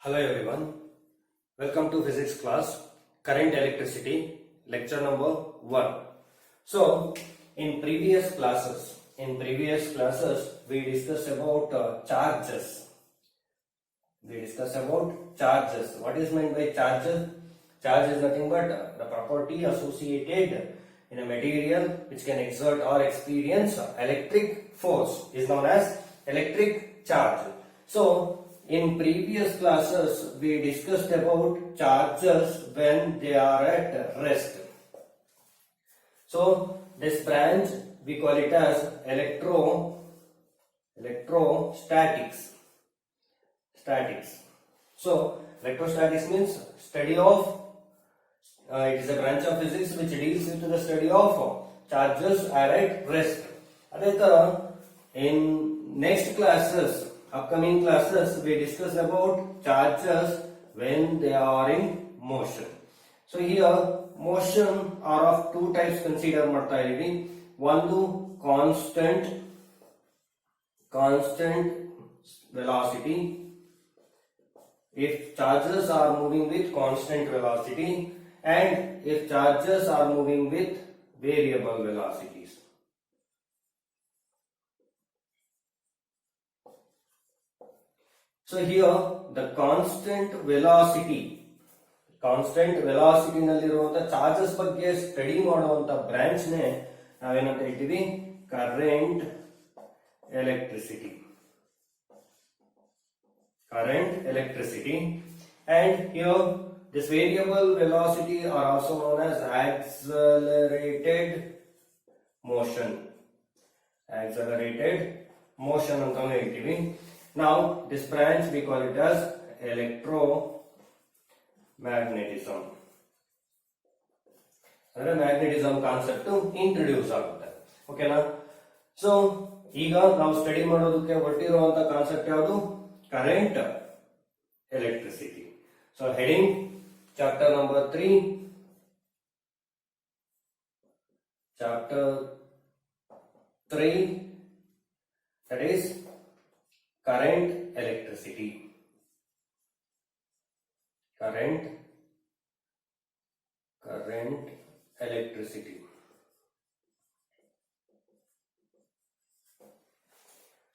Hello everyone, welcome to physics class, current electricity, lecture number 1. So, in previous classes, we discussed about charges. What is meant by charges? Charge is nothing but the property associated in a material which can exert or experience electric force is known as electric charge. So, in previous classes, we discussed about charges when they are at rest. So, this branch we call it as electrostatics. So, electrostatics means study of. It is a branch of physics which deals with the study of charges are at rest. In next classes, upcoming classes, we discuss about charges when they are in motion. So here motion are of two types consider ಮಾಡ್ತಾ ಇದೀವಿ. ಒಂದು constant velocity. If charges are moving with constant velocity and if charges are moving with variable velocities. So here the constant velocity ನಲ್ಲಿರುವಂತ charges ಬಗ್ಗೆ study ಮಾಡುವಂತ branch ನೇ ನಾವೇನಂತ ಹೇಳ್ತೀವಿ current electricity and here this variable velocity are also known as accelerated motion ಅಂತಾನು ಹೇಳ್ತೀವಿ. Now this branch we call it as electromagnetism. ಅಂದ್ರೆ magnetism concept introduce ಆಗುತ್ತೆ. ಓಕೆನಾ? ಸೊ ಈಗ ನಾವು ಸ್ಟಡಿ ಮಾಡೋದಕ್ಕೆ ಹೊರಟಿರುವಂತ ಕಾನ್ಸೆಪ್ಟ್ ಯಾವುದು? Current electricity. So heading chapter number 3, that is current electricity.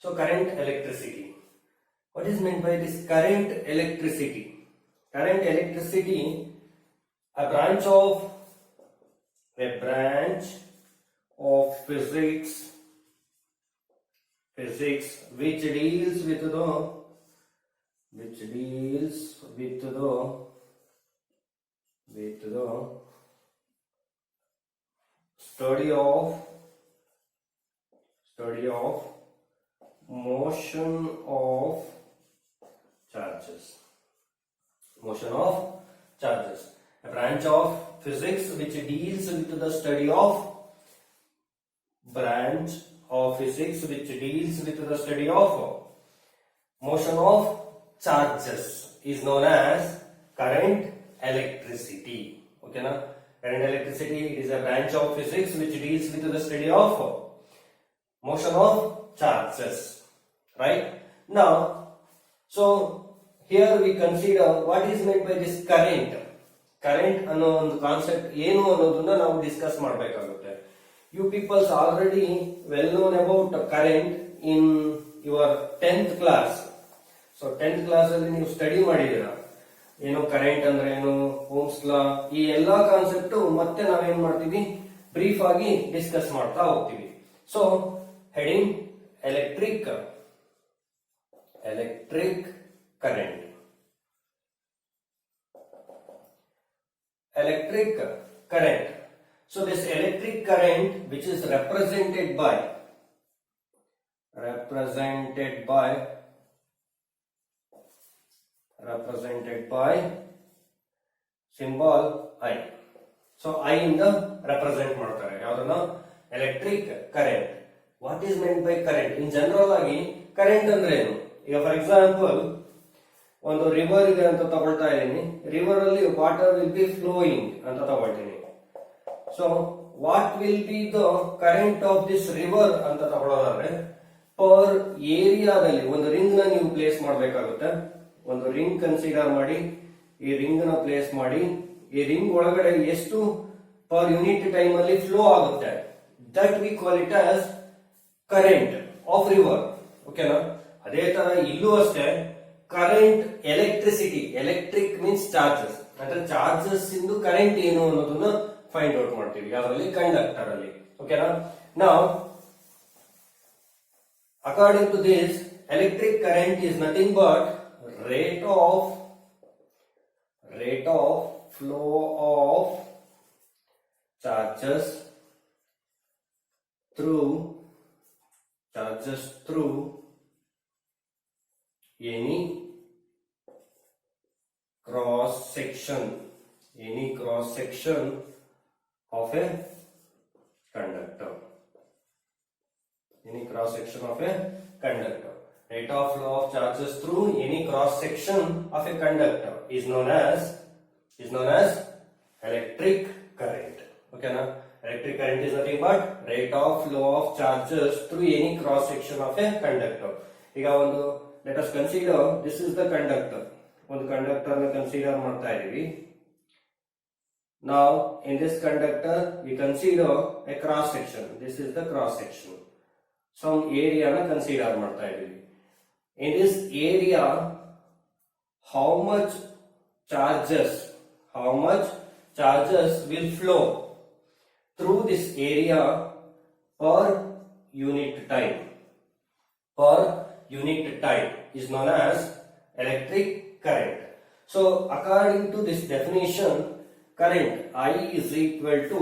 So current electricity. What is meant by this current electricity? Current electricity, a branch of physics which deals with the study of motion of charges. A branch of physics which deals with the study of motion of charges is known as current electricity. Okay na? Current electricity is a branch of physics which deals with the study of motion of charges. Right? Now, so here we consider what is meant by this current ಅನ್ನೋ ಒಂದು concept ಏನು ಅನ್ನೋದನ್ನ ನಾವು discuss ಮಾಡಬೇಕಾಗುತ್ತೆ. You peoples already well known about current in your 10th class. So 10th class ಅಲ್ಲಿ ನೀವು study ಮಾಡಿದೀರಾ. ಏನು ಕರೆಂಟ್ ಅಂದ್ರೆ ಏನು, ಓಮ್ಸ್ ಲಾ, ಈ ಎಲ್ಲಾ ಕಾನ್ಸೆಪ್ಟ್ ಮತ್ತೆ ನಾವೇನ್ ಮಾಡ್ತೀವಿ ಬ್ರೀಫ್ ಆಗಿ ಡಿಸ್ಕಸ್ ಮಾಡ್ತಾ ಹೋಗ್ತೀವಿ. So heading electric current. So this electric current which is represented by symbol I. So I ಇಂದ represent ಮಾಡ್ತಾರೆ ಯಾವ್ದನ್ನ? electric current. What is meant by current? In general ಆಗಿ current ಅಂದ್ರೆ ಏನು? ಈಗ ಫಾರ್ ಎಕ್ಸಾಂಪಲ್ ಒಂದು ರಿವರ್ ಇದೆ ಅಂತ ತಗೊಳ್ತಾ ಇದ್ದೀನಿ. ರಿವರ್ ಅಲ್ಲಿ ವಾಟರ್ ವಿಲ್ ಬಿ ಫ್ಲೋಯಿಂಗ್ ಅಂತ ತಗೊಳ್ತೀನಿ. So what will be the current of this river ಅಂತ ತಗೊಳ್ಳೋದಾದ್ರೆ ಪರ್ ಏರಿಯಾದಲ್ಲಿ ಒಂದು ರಿಂಗ್ ನ ನೀವು ಪ್ಲೇಸ್ ಮಾಡಬೇಕಾಗುತ್ತೆ. ಒಂದು ರಿಂಗ್ ಕನ್ಸಿಡರ್ ಮಾಡಿ, ಈ ರಿಂಗ್ ನ ಪ್ಲೇಸ್ ಮಾಡಿ, ಈ ರಿಂಗ್ ಒಳಗಡೆ ಎಷ್ಟು ಪರ್ ಯೂನಿಟ್ ಟೈಮ್ ಅಲ್ಲಿ ಫ್ಲೋ ಆಗುತ್ತೆ, that we call it as current off river. ಓಕೆನಾ? ಅದೇ ತರ ಇಲ್ಲೂ ಅಷ್ಟೇ current, electricity, electric means charges, ಅಂದ್ರೆ ಚಾರ್ಜಸ್ ಇಂದು ಕರೆಂಟ್ ಏನು ಅನ್ನೋದನ್ನ ಫೈಂಡ್ ಔಟ್ ಮಾಡ್ತೀವಿ ಯಾವ್ದ್ರಲ್ಲಿ, ಕಂಡಕ್ಟರ್ ಅಲ್ಲಿ. ಓಕೆನಾ? ನಾವು according to this, electric current is nothing but rate of flow of charges through any cross section of a conductor. Any cross section of a conductor. Rate of flow of charges through any cross section of a conductor is known as electric current. Okay na? Electric current is nothing but rate of flow of charges through any cross section of a conductor. ಈಗ ಒಂದು let us consider this is the conductor. ಒಂದು conductor ನ consider ಮಾಡ್ತಾ ಇದೀವಿ. Now in this conductor we consider a cross section. This is the cross section. Some area na consider ಮಾಡ್ತಾ ಇದೀವಿ. In this area, how much charges will flow through this area per unit time is known as electric current. So according to this definition, current I is equal to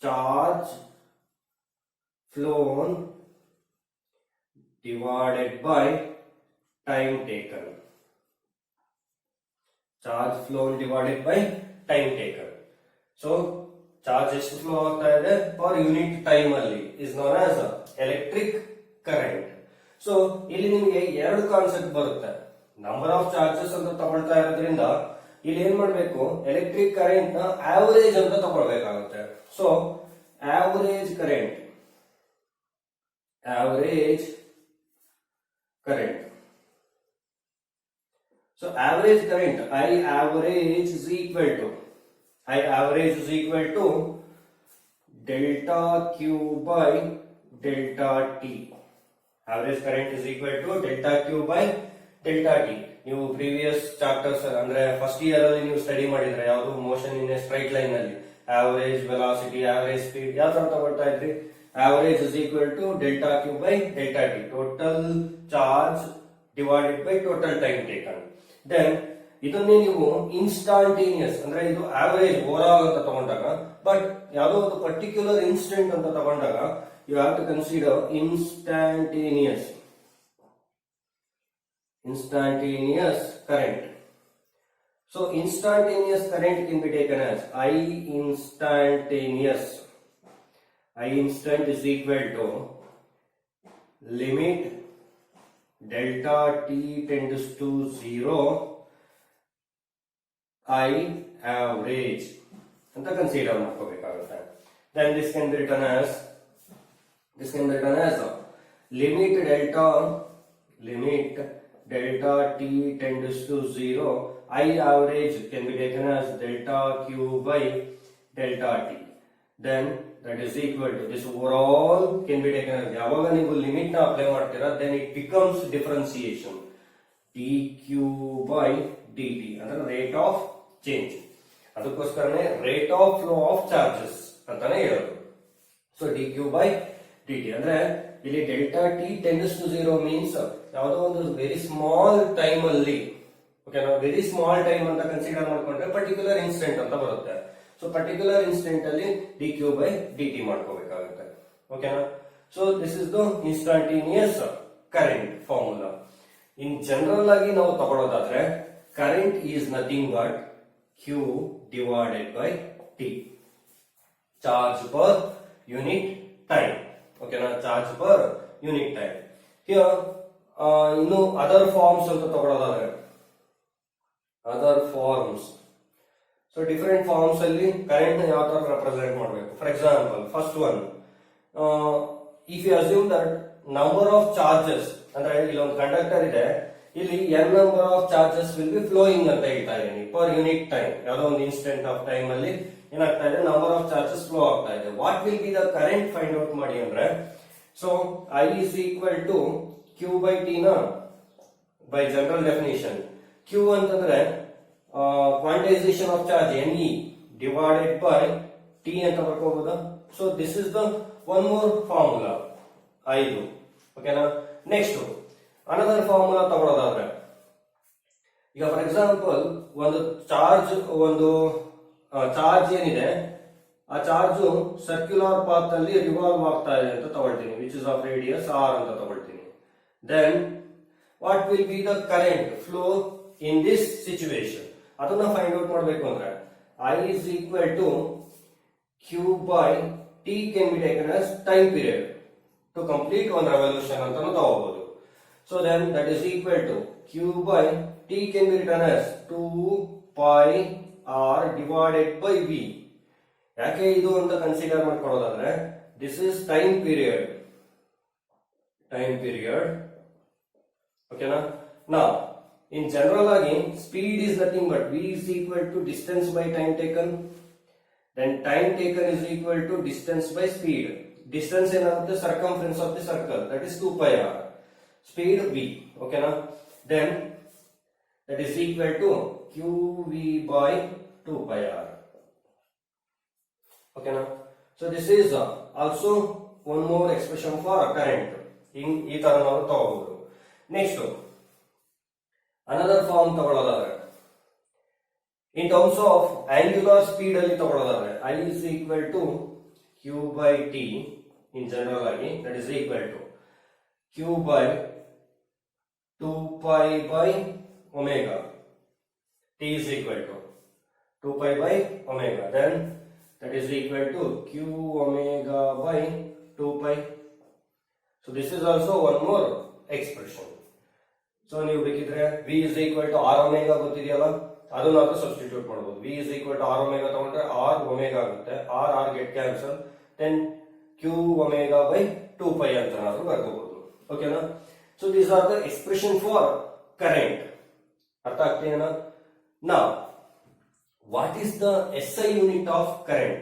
charge flown divided by time taken. Charge flown divided by time taken. So charge ಎಷ್ಟು flow ಆಗ್ತಾ ಇದೆ per unit time ಅಲ್ಲಿ is known as electric current. So ಇಲ್ಲಿ ನಿಮಗೆ ಎರಡು concept ಬರುತ್ತೆ. Number of charges ಅಂತ ತಗೊಳ್ತಾ ಇರೋದ್ರಿಂದ ಇಲ್ಲಿ ಏನ್ ಮಾಡ್ಬೇಕು, ಎಲೆಕ್ಟ್ರಿಕ್ ಕರೆಂಟ್ ನ ಆವರೇಜ್ ಅಂತ ತಗೊಳ್ಬೇಕಾಗುತ್ತೆ. So average current, so average current I average is equal to delta Q by delta T. Average current is equal to delta Q by delta T. ನೀವು ಪ್ರೀವಿಯಸ್ ಚಾಪ್ಟರ್ಸ್ ಅಂದ್ರೆ first year ಅಲ್ಲಿ ನೀವು study ಮಾಡಿದ್ರೆ ಯಾವುದು motion in a straight line ಅಲ್ಲಿ average velocity, average speed ಯಾವ ತರ ತಗೊಳ್ತಾ ಇದ್ರಿ, average is equal to delta Q by delta T, total charge divided by total time taken. Then ಇದನ್ನೇ ನೀವು ಇನ್ಸ್ಟಾಂಟೇನಿಯಸ್ ಅಂದ್ರೆ ಇದು ಆವರೇಜ್ ಓವರ್ ಆಲ್ ಅಂತ ತಗೊಂಡಾಗ, ಬಟ್ ಯಾವುದೋ ಒಂದು ಪರ್ಟಿಕ್ಯುಲರ್ ಇನ್ಸ್ಟೆಂಟ್ ಅಂತ ತಗೊಂಡಾಗ you have to consider instantaneous current. So instantaneous current can be taken as I instant is equal to limit delta T tends to 0 I average ಅಂತ consider ಮಾಡ್ಕೋಬೇಕಾಗುತ್ತೆ. Then this can be written as limit delta T tends to 0 I average can be taken as delta Q by delta T. Then that is equal to this overall can be taken as ಯಾವಾಗ ನೀವು limit ನ apply ಮಾಡ್ತೀರಾ then it becomes differentiation dq by dt ಅಂದ್ರೆ rate of change. ಅದಕ್ಕೋಸ್ಕರನೇ rate of flow of charges ಅಂತಾನೆ ಹೇಳೋದು. So dq by dt ಅಂದ್ರೆ ಇಲ್ಲಿ delta T tends to 0 means ಯಾವುದೋ ಒಂದು ವೆರಿ ಸ್ಮಾಲ್ ಟೈಮ್ ಅಲ್ಲಿ, ಓಕೆನಾ, ವೆರಿ ಸ್ಮಾಲ್ ಟೈಮ್ ಅಂತ ಕನ್ಸಿಡರ್ ಮಾಡ್ಕೊಂಡ್ರೆ ಪರ್ಟಿಕ್ಯುಲರ್ ಇನ್ಸ್ಟೆಂಟ್ ಅಂತ ಬರುತ್ತೆ. ಸೊ ಪರ್ಟಿಕ್ಯುಲರ್ ಇನ್ಸ್ಟೆಂಟ್ ಅಲ್ಲಿ dq by dt ಮಾಡ್ಕೋಬೇಕಾಗುತ್ತೆ. ಓಕೆನಾ? So this is the instantaneous current formula. In general ಆಗಿ ನಾವು ತಗೊಳ್ಳೋದಾದ್ರೆ current is nothing but q divided by t, charge per unit time. ಓಕೆನಾ? Charge per unit time. ಇನ್ನು other forms ಅಂತ ತಗೊಳ್ಳೋದಾದ್ರೆ other forms, so different forms ಅಲ್ಲಿ current ನ ಯಾವ ತರ ರೆಪ್ರೆಸೆಂಟ್ ಮಾಡಬೇಕು. For example first one, if you assume that number of charges, ಅಂದ್ರೆ ಇಲ್ಲಿ ಒಂದು ಕಂಡಕ್ಟರ್ ಇದೆ, ಇಲ್ಲಿ n number of charges will be flowing ಅಂತ ಹೇಳ್ತಾ ಇದೀನಿ ಪರ್ ಯೂನಿಟ್ ಟೈಮ್. ಯಾವುದೋ ಒಂದು ಇನ್ಸ್ಟೆಂಟ್ ಆಫ್ ಟೈಮ್ ಅಲ್ಲಿ ಏನಾಗ್ತಾ ಇದೆ, ನಂಬರ್ ಆಫ್ ಚಾರ್ಜಸ್ ಫ್ಲೋ ಆಗ್ತಾ ಇದೆ. What will be the current find out ಮಾಡಿ ಅಂದ್ರೆ, ಸೊ I is equal to Q by T ನ ಬೈ ಜನರಲ್ ಡೆಫಿನಿಷನ್. Q ಅಂತಂದ್ರೆ quantisation of charge Ne divided by T ಅಂತ ಬರ್ಕೋಬಹುದಾ. So this is the one more formula 5. ಓಕೆನಾ. Next another formula ತಗೊಳ್ಳೋದಾದ್ರೆ, ಈಗ for example ಒಂದು ಚಾರ್ಜ್ ಏನಿದೆ, ಆ charge circular path ಅಲ್ಲಿ ರಿವಾಲ್ವ್ ಆಗ್ತಾ ಇದೆ ಅಂತ ತಗೊಳ್ತೀನಿ, which is of radius r ಅಂತ ತಗೊಳ್ತೀನಿ. Then what will be the current flow in this situation, ಅದನ್ನ ಫೈಂಡ್ ಔಟ್ ಮಾಡಬೇಕು ಅಂದ್ರೆ I is equal to Q by T can be taken as time period to complete one revolution ಅಂತಾನು ತಗೋಬಹುದು. So then that is equal to Q by T can be written as 2 pi R divided by V. ಯಾಕೆ ಇದು ಅಂತ consider ಮಾಡ್ಕೊಳ್ಳೋದಾದ್ರೆ, this is time period. ಓಕೆನಾ. Now in general ಆಗಿ speed is nothing but V is equal to distance by time taken. Then time taken is equal to distance by speed. Distance ಏನಾಗುತ್ತೆ, circumference of the circle, that is 2 pi R. Speed V. ಓಕೆನಾ. Then that is equal to QV by 2 pi R. ಓಕೆನಾ. So this is also one more expression for current. ಈ ತರ ನಾವು ತಗೋಬಹುದು. Next another form ತಗೊಳ್ಳೋದಾದ್ರೆ, in terms of angular speed ಅಲ್ಲಿ ತಗೊಳ್ಳೋದಾದ್ರೆ, I is equal to Q by T in general ಆಗಿ, that is equal to Q by 2 pi by omega. T is equal to 2 pi by omega. Then that is equal to Q omega by 2 pi. So this is also one more expression. So ನೀವು ಬೇಕಿದ್ರೆ V is equal to R omega ಗೊತ್ತಿದೆಯಲ್ಲ, ಅದನ್ನ ನಾವು substitute ಮಾಡಬಹುದು. V is equal to R omega ತಗೊಂಡ್ರೆ R omega ಆಗುತ್ತೆ, R get cancel, then Q omega by 2 pi ಅಂತ ನಾವು ಬರ್ಕೋಬಹುದು. ಓಕೆನಾ. So these are the expression for current. ಅರ್ಥ ಆಗ್ತಿದೆನಾ. Now what is the SI unit of current?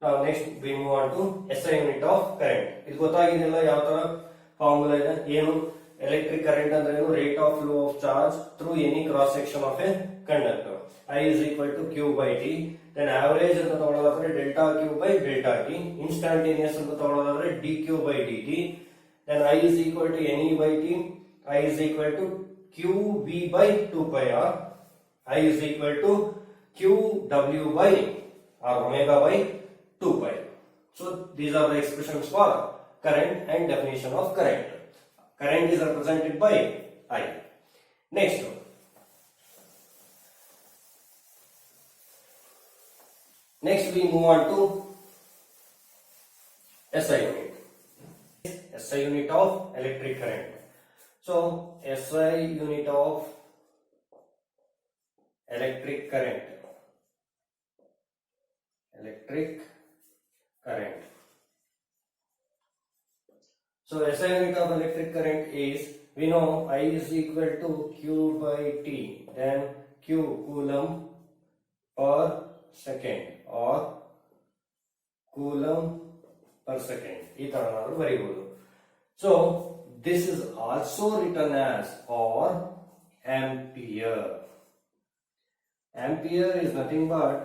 Now next we move on to SI unit of current. ಇದು ಗೊತ್ತಾಗಿದೆಯಲ್ಲ ಯಾವ ತರ formula ಇದೆ, ಏನು electric current ಅಂದ್ರೆ ಏನು, rate of flow of charge through any cross section of A conductor. I is equal to Q by T. Then average ಅಂತ ತಗೊಳ್ಳೋದಾದ್ರೆ delta Q by delta T. Instantaneous ಅಂತ ತಗೊಳ್ಳೋದಾದ್ರೆ dQ by dt. Then I is equal to Ne by T. I is equal to QV by 2 pi R. I is equal to QW by or omega by 2 pi. So these are the expressions for current and definition of current. Current is represented by I. Next we move on to SI unit. SI unit of electric current. So SI unit of electric current. So SI unit of electric current is, we know I is equal to Q by T, then Q coulomb per second or coulomb per second. ಈ ತರ ನಾವು ಬರೆಯಬಹುದು. So this is also written as or ampere. Ampere is nothing but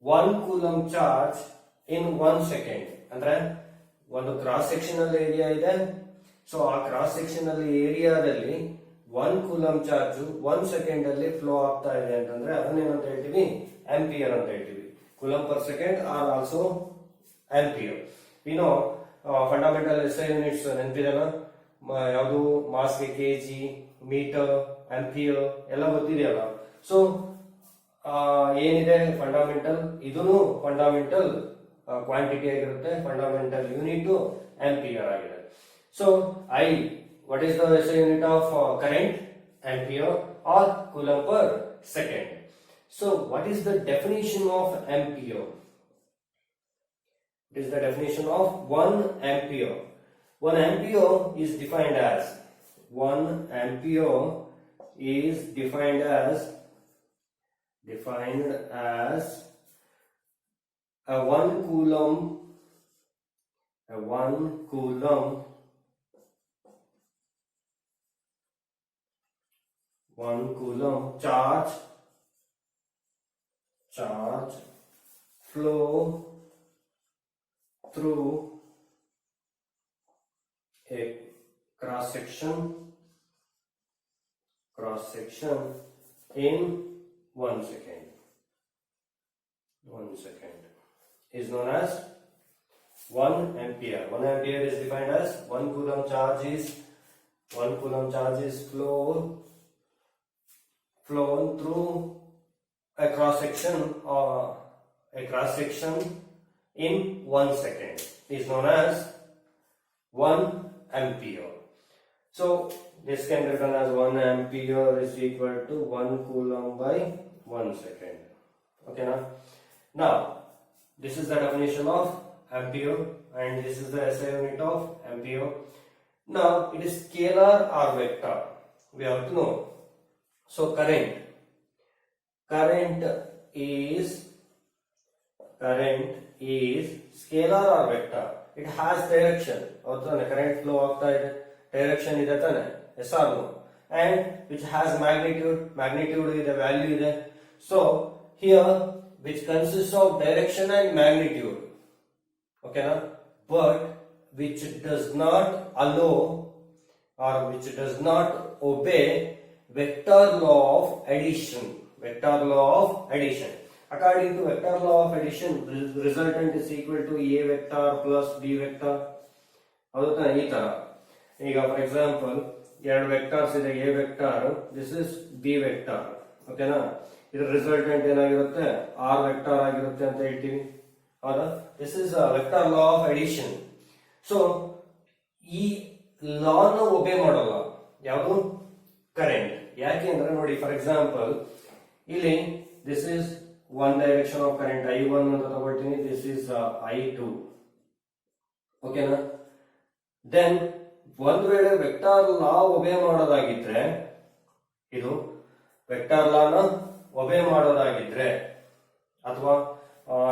1 coulomb charge in 1 second. ಅಂದ್ರೆ ಒಂದು cross sectional area ಇದೆ. So ಆ cross sectional ಏರಿಯಾದಲ್ಲಿ 1 coulomb charge 1 second ಅಲ್ಲಿ ಫ್ಲೋ ಆಗ್ತಾ ಇದೆ ಅಂತಂದ್ರೆ ಅದನ್ನೇನಂತ ಹೇಳ್ತೀವಿ, ಆಂಪಿಯರ್ ಅಂತ ಹೇಳ್ತೀವಿ. Coulomb per second are also ampere. ಇನ್ನು ಫಂಡಮೆಂಟಲ್ SI ಯೂನಿಟ್ಸ್ ನೆನಪಿದೆನಾ, ಯಾವುದು ಮಾಸ್ಗೆ ಕೆಜಿ, ಮೀಟರ್, ಆಂಪಿಯರ್ ಎಲ್ಲ ಗೊತ್ತಿದೆಯಲ್ಲ. ಸೊ ಏನಿದೆ ಫಂಡಮೆಂಟಲ್, ಇದೂ ಫಂಡಮೆಂಟಲ್ ಕ್ವಾಂಟಿಟಿ ಆಗಿರುತ್ತೆ, ಫಂಡಮೆಂಟಲ್ ಯೂನಿಟ್ ಆಂಪಿಯರ್ ಆಗಿದೆ. So what is the SI unit of current? Ampere or coulomb per second. So what is the definition of ampere? It is the definition of 1 ampere. 1 ampere is defined as 1 ampere is defined as a 1 coulomb charge flow through a cross section in 1 second. 1 second is known as 1 ampere. 1 ampere is defined as 1 coulomb charge is flown through a cross section in 1 second is known as 1 ampere. So this can be written as 1 ampere is equal to 1 coulomb by 1 second. Okay now this is the definition of ampere and this is the SI unit of ampere. Now it is scalar or vector, we have to know. So current is scalar or vector. It has direction. Current flow ಆಗ್ತಾ ಇದೆ, direction ಇದೆ ತಾನೆ, yes or no, and which has magnitude ಇದೆ, value ಇದೆ. So here which consists of direction and magnitude, okay na, but which does not allow or which does not obey vector law of addition. According to vector law of addition, resultant is equal to A vector plus B vector. ಹೌದಾ, ಈ ತರ. ಈಗ for example ಎರಡು vectors ಇದೆ, A vector, this is B vector, ಓಕೆನಾ. ಇದರ resultant ಏನಾಗಿರುತ್ತೆ, R vector ಆಗಿರುತ್ತೆ ಅಂತ ಹೇಳ್ತೀವಿ, ಹೌದಾ. This is vector law of addition. So ಈ ಲಾನ ಒಬೆ ಮಾಡಲ್ಲ ಯಾವುದು, ಕರೆಂಟ್. ಯಾಕೆ ಅಂದ್ರೆ ನೋಡಿ, ಫಾರ್ ಎಕ್ಸಾಂಪಲ್ ಇಲ್ಲಿ this is one direction of current I1 ಅಂತ ತಗೊಳ್ತೀನಿ, ದಿಸ್ ಇಸ್ I2, ಓಕೆನಾ. ದೆನ್ ಒಂದ್ ವೇಳೆ ವೆಕ್ಟರ್ ಲಾ ಒಬೆ ಮಾಡೋದಾಗಿದ್ರೆ, ಇದು ವೆಕ್ಟರ್ ಲಾನ ಒಬೆ ಮಾಡೋದಾಗಿದ್ರೆ, ಅಥವಾ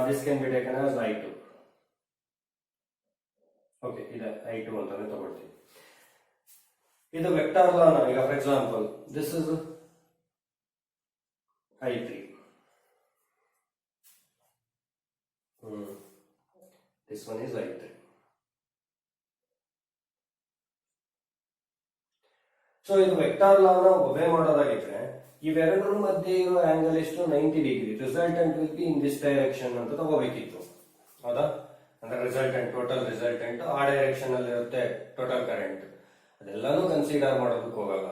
this can be taken as I2, okay, ಇದೆ I2 ಅಂತಾನೆ ತಗೊಳ್ತೀವಿ. ಇದು ವೆಕ್ಟರ್ ಲಾನ, ಈಗ for example this is I3, this one is I3. So ಇದು ವೆಕ್ಟರ್ ಲಾನ ಒಬೆ ಮಾಡೋದಾಗಿದ್ರೆ ಇವೆರಡರ ಮಧ್ಯೆ ಇರೋ ಆಂಗಲ್ ಎಷ್ಟು, 90 degree. Resultant will be in this direction ಅಂತ ತಗೋಬೇಕಿತ್ತು, ಹೌದಾ. ಅಂದ್ರೆ ರಿಸಲ್ಟೆಂಟ್, ಟೋಟಲ್ ರಿಸಲ್ಟೆಂಟ್ ಆ ಡೈರೆಕ್ಷನ್ ಅಲ್ಲಿ ಇರುತ್ತೆ, ಟೋಟಲ್ ಕರೆಂಟ್. ಅದೆಲ್ಲಾನು ಕನ್ಸಿಡರ್ ಮಾಡೋದಕ್ಕೆ ಹೋಗಲ್ಲ.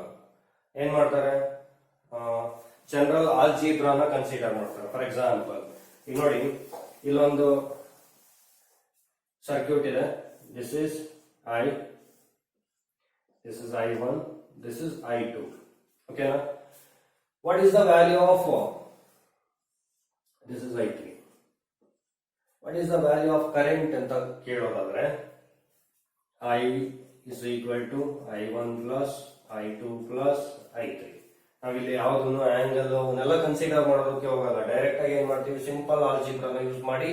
ಏನ್ ಮಾಡ್ತಾರೆ, ಜನರಲ್ ಆಲ್ಜಿಬ್ರಾನ ಕನ್ಸಿಡರ್ ಮಾಡ್ತಾರೆ. ಫಾರ್ ಎಕ್ಸಾಂಪಲ್ ಈಗ ನೋಡಿ, ಇಲ್ಲೊಂದು ಸರ್ಕ್ಯೂಟ್ ಇದೆ, this is I1, this is I2, okay na. What is the value of this is I3, what is the value of current ಅಂತ ಕೇಳೋದಾದ್ರೆ, I is equal to I1 plus I2 plus I3. ನಾವಿಲ್ಲಿ ಯಾವುದನ್ನು angle ಅವನ್ನೆಲ್ಲ consider ಮಾಡೋದಕ್ಕೆ ಹೋಗಲ್ಲ. Direct ಆಗಿ ಏನ್ ಮಾಡ್ತೀವಿ, simple ಆಲ್ಜಿಬ್ರಾನ use ಮಾಡಿ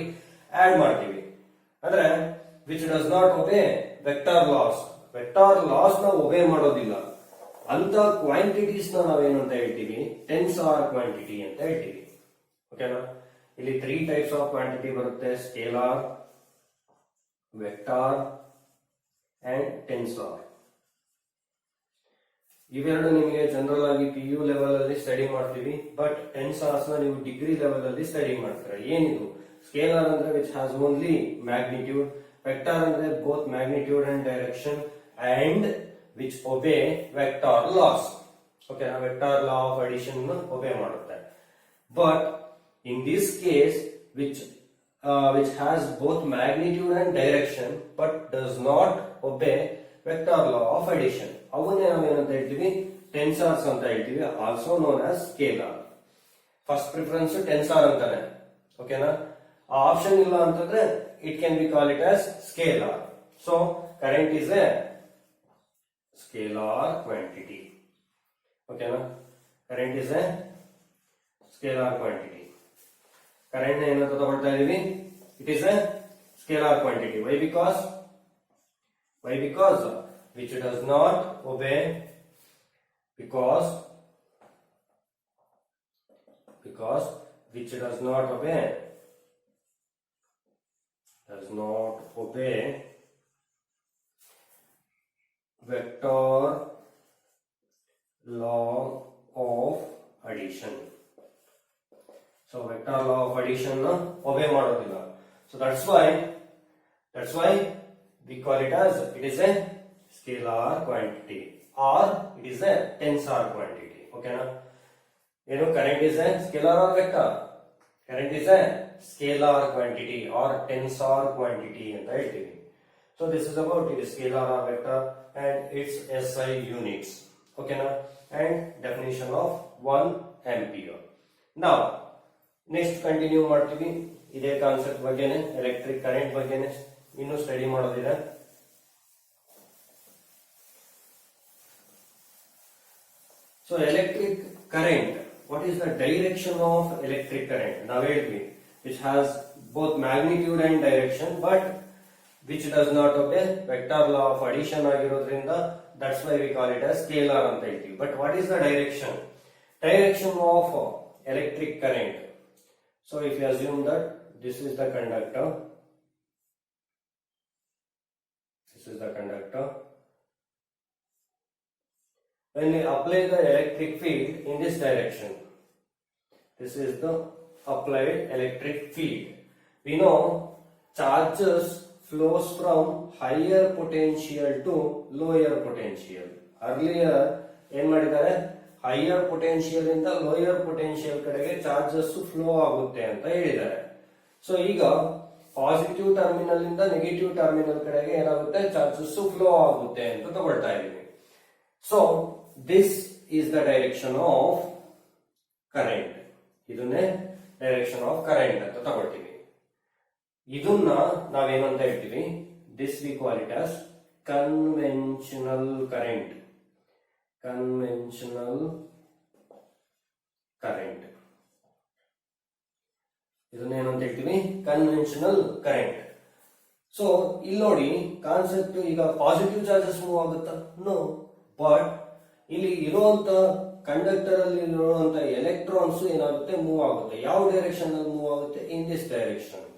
ಆಡ್ ಮಾಡ್ತೀವಿ. ಅಂದ್ರೆ which does not ಒಬೆ vector loss. Vector loss ನ ಒಬೆ ಮಾಡೋದಿಲ್ಲ ಅಂತ ಕ್ವಾಂಟಿಟೀಸ್ ನಾವೇನಂತ ಹೇಳ್ತೀವಿ, ಟೆನ್ಸಾರ್ ಕ್ವಾಂಟಿಟಿ ಅಂತ ಹೇಳ್ತೀವಿ, ಓಕೆನಾ. ಇಲ್ಲಿ 3 ಟೈಪ್ಸ್ ಆಫ್ ಕ್ವಾಂಟಿಟಿ ಬರುತ್ತೆ, ಸ್ಕೇಲಾರ್, ವೆಕ್ಟಾರ್ ಅಂಡ್ ಟೆನ್ಸಾರ್. ಇವೆರಡು ನಿಮಗೆ ಜನರಲ್ ಆಗಿ PU ಲೆವೆಲ್ ಅಲ್ಲಿ ಸ್ಟಡಿ ಮಾಡ್ತೀವಿ, ಬಟ್ ಟೆನ್ಸಾರ್ಸ್ ನ ನೀವು ಡಿಗ್ರಿ ಲೆವೆಲ್ ಅಲ್ಲಿ ಸ್ಟಡಿ ಮಾಡ್ತೀರಾ. ಏನಿದು, ಸ್ಕೇಲಾರ್ ಅಂದ್ರೆ which has only magnitude, vector ಅಂದ್ರೆ both magnitude and direction, and which obey vector laws. Okay, vector law of addition obey ಮಾಡುತ್ತೆ. But in this case which has both magnitude and direction but does not obey vector law of addition, ಅವನ್ನೇ ನಾವೇನಂತ ಹೇಳ್ತೀವಿ, tensors ಅಂತ ಹೇಳ್ತೀವಿ, also known as scalar. First preference tensor ಅಂತಾನೆ, ಓಕೆನಾ. ಆ option ಇಲ್ಲ ಅಂತಂದ್ರೆ it can be call it as scalar. So current is a scalar quantity. Okay, na? Current is a scalar quantity. Current ಏನಂತ ತಗೊಳ್ತಾ ಇದೀವಿ? It is a scalar quantity. Why? Because which does not obey because which does not obey vector law of addition. So vector law of addition obey ಮಾಡೋದಿಲ್ಲ. So that's why we call it as it is a scalar quantity or it is a tensor quantity. Okay na? Current is a scalar or vector? Current is a scalar quantity or tensor quantity ಅಂತ ಹೇಳ್ತೀವಿ. So this is about it is scalar or vector and its SI units. Okay na? And definition of 1 ampere. Now next continue ಮಾಡ್ತೀವಿ. ಇದೇ concept ಬಗ್ಗೆನೇ electric current ಬಗ್ಗೆನೇ ಇನ್ನು study ಮಾಡೋದಿದೆ. So electric current, what is the direction of electric current? Now which has both magnitude and direction, but which does not obey vector law of addition ಆಗಿರೋದ್ರಿಂದ that's why we call it as scalar ಅಂತ ಹೇಳ್ತೀವಿ. But what is the direction? Direction of electric current. So if you assume that this is the conductor, when we apply the electric field in this direction, this is the applied electric field. We know charges flows from higher potential to lower potential. Earlier ಏನ್ ಮಾಡಿದ್ದಾರೆ, higher potential ಇಂದ lower potential ಕಡೆಗೆ charges flow ಆಗುತ್ತೆ ಅಂತ ಹೇಳಿದ್ದಾರೆ. So ಈಗ positive terminal ಇಂದ negative terminal ಕಡೆಗೆ ಏನಾಗುತ್ತೆ, ಚಾರ್ಜಸ್ ಫ್ಲೋ ಆಗುತ್ತೆ ಅಂತ ತಗೊಳ್ತಾ ಇದೀವಿ. So this is the direction of current. ಇದನ್ನೇ ಡೈರೆಕ್ಷನ್ ಆಫ್ ಕರೆಂಟ್ ಅಂತ ತಗೊಳ್ತೀವಿ. ಇದನ್ನ ನಾವೇನಂತ ಹೇಳ್ತೀವಿ, this we call it as conventional current. ಇದನ್ನೇನಂತ ಹೇಳ್ತೀವಿ, ಕನ್ವೆನ್ಷನಲ್ ಕರೆಂಟ್. ಸೊ ಇಲ್ಲಿ ನೋಡಿ ಕಾನ್ಸೆಪ್ಟ್, ಈಗ ಪಾಸಿಟಿವ್ ಚಾರ್ಜಸ್ ಮೂವ್ ಆಗುತ್ತಾ? ನೋ. ಬಟ್ ಇಲ್ಲಿ ಇರುವಂತ ಕಂಡಕ್ಟರ್ ಅಲ್ಲಿ ಇರುವಂತ ಎಲೆಕ್ಟ್ರಾನ್ಸ್ ಏನಾಗುತ್ತೆ, ಮೂವ್ ಆಗುತ್ತೆ. ಯಾವ ಡೈರೆಕ್ಷನ್ ಅಲ್ಲಿ ಮೂವ್ ಆಗುತ್ತೆ? In this direction.